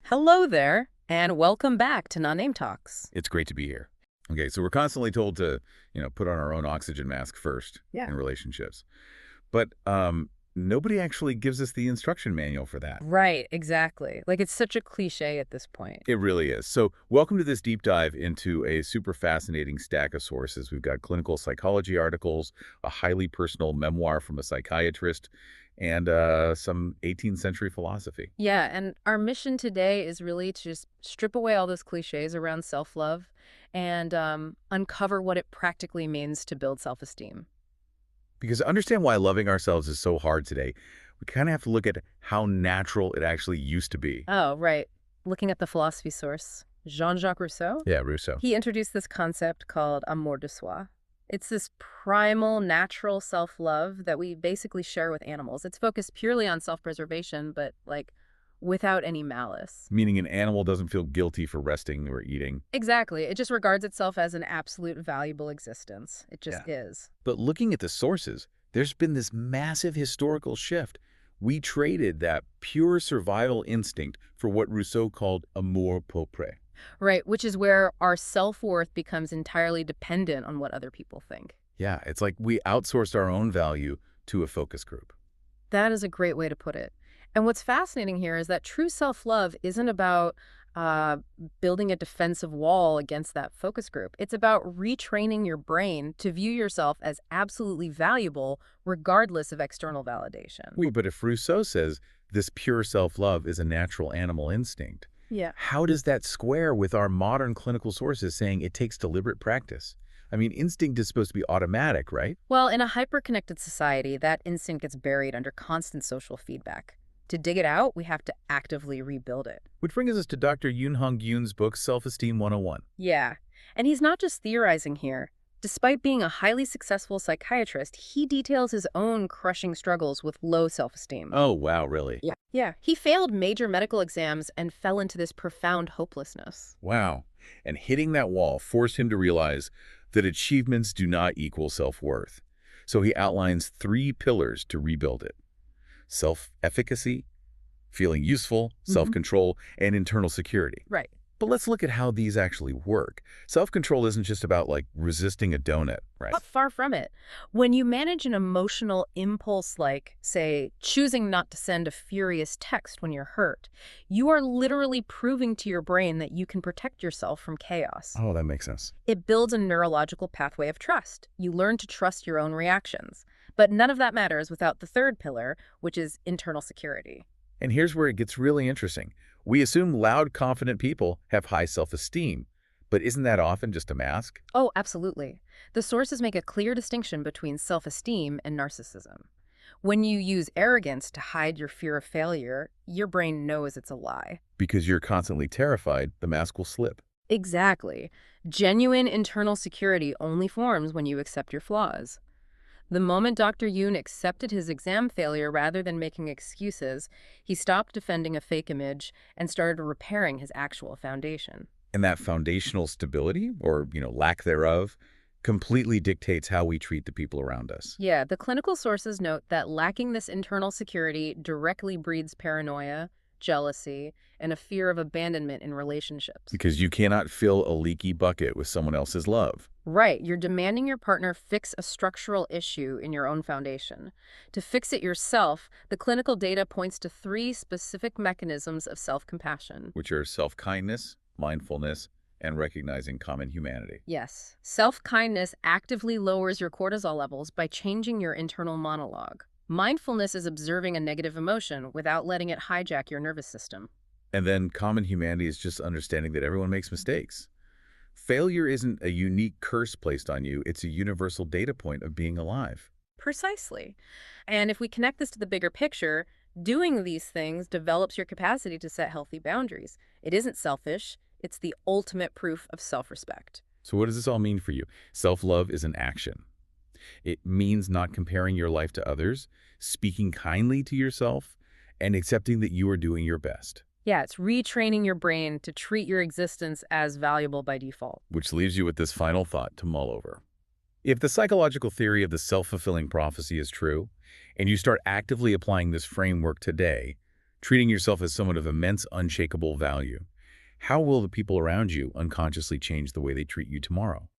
Hello there, and welcome back to Non-Name Talks. It's great to be here. Okay, so we're constantly told to, put on our own oxygen mask first Yeah. in relationships. But nobody actually gives us the instruction manual for that. Right, exactly. Like it's such a cliche at this point. It really is. So welcome to this deep dive into a super fascinating stack of sources. We've got clinical psychology articles, a highly personal memoir from a psychiatrist, and some 18th century philosophy. Yeah, and our mission today is really to just strip away all those cliches around self-love and uncover what it practically means to build self-esteem. Because to understand why loving ourselves is so hard today, we kind of have to look at how natural it actually used to be. Oh, right. Looking at the philosophy source, Jean-Jacques Rousseau, Yeah, Rousseau. he introduced this concept called amour de soi. It's this primal, natural self-love that we basically share with animals. It's focused purely on self-preservation, but like without any malice. Meaning an animal doesn't feel guilty for resting or eating. Exactly. It just regards itself as an absolute valuable existence. It just is. But looking at the sources, there's been this massive historical shift. We traded that pure survival instinct for what Rousseau called amour propre. Right, which is where our self-worth becomes entirely dependent on what other people think. Yeah, it's like we outsourced our own value to a focus group. That is a great way to put it. And what's fascinating here is that true self-love isn't about uh, building a defensive wall against that focus group. It's about retraining your brain to view yourself as absolutely valuable, regardless of external validation. But if Rousseau says this pure self-love is a natural animal instinct, Yeah. how does that square with our modern clinical sources saying it takes deliberate practice? I mean, instinct is supposed to be automatic, right? Well, in a hyper-connected society, that instinct gets buried under constant social feedback. To dig it out, we have to actively rebuild it. Which brings us to Dr. Yoon-Hong Yoon's book, Self-Esteem 101. Yeah. And he's not just theorizing here. Despite being a highly successful psychiatrist, he details his own crushing struggles with low self-esteem. Oh, wow, really? Yeah. He failed major medical exams and fell into this profound hopelessness. Wow. And hitting that wall forced him to realize that achievements do not equal self-worth. So he outlines 3 pillars to rebuild it: self-efficacy, feeling useful, self-control, and internal security. Right. But let's look at how these actually work. Self-control isn't just about, like, resisting a donut, right? Far from it. When you manage an emotional impulse like, say, choosing not to send a furious text when you're hurt, you are literally proving to your brain that you can protect yourself from chaos. Oh, that makes sense. It builds a neurological pathway of trust. You learn to trust your own reactions. But none of that matters without the third pillar, which is internal security. And here's where it gets really interesting. We assume loud, confident people have high self-esteem, but isn't that often just a mask? Oh, absolutely. The sources make a clear distinction between self-esteem and narcissism. When you use arrogance to hide your fear of failure, your brain knows it's a lie. Because you're constantly terrified, the mask will slip. Exactly. Genuine internal security only forms when you accept your flaws. The moment Dr. Yoon accepted his exam failure rather than making excuses, he stopped defending a fake image and started repairing his actual foundation. And that foundational stability, or, lack thereof, completely dictates how we treat the people around us. Yeah, the clinical sources note that lacking this internal security directly breeds paranoia, jealousy, and a fear of abandonment in relationships. Because you cannot fill a leaky bucket with someone else's love. Right, you're demanding your partner fix a structural issue in your own foundation. To fix it yourself, the clinical data points to 3 specific mechanisms of self-compassion. Which are self-kindness, mindfulness, and recognizing common humanity. Yes, self-kindness actively lowers your cortisol levels by changing your internal monologue. Mindfulness is observing a negative emotion without letting it hijack your nervous system. And then common humanity is just understanding that everyone makes mistakes. Failure isn't a unique curse placed on you, it's a universal data point of being alive. Precisely. And if we connect this to the bigger picture, doing these things develops your capacity to set healthy boundaries. It isn't selfish, it's the ultimate proof of self-respect. So what does this all mean for you? Self-love is an action. It means not comparing your life to others, speaking kindly to yourself, and accepting that you are doing your best. Yeah, it's retraining your brain to treat your existence as valuable by default. Which leaves you with this final thought to mull over. If the psychological theory of the self-fulfilling prophecy is true, and you start actively applying this framework today, treating yourself as someone of immense, unshakable value. How will the people around you unconsciously change the way they treat you tomorrow?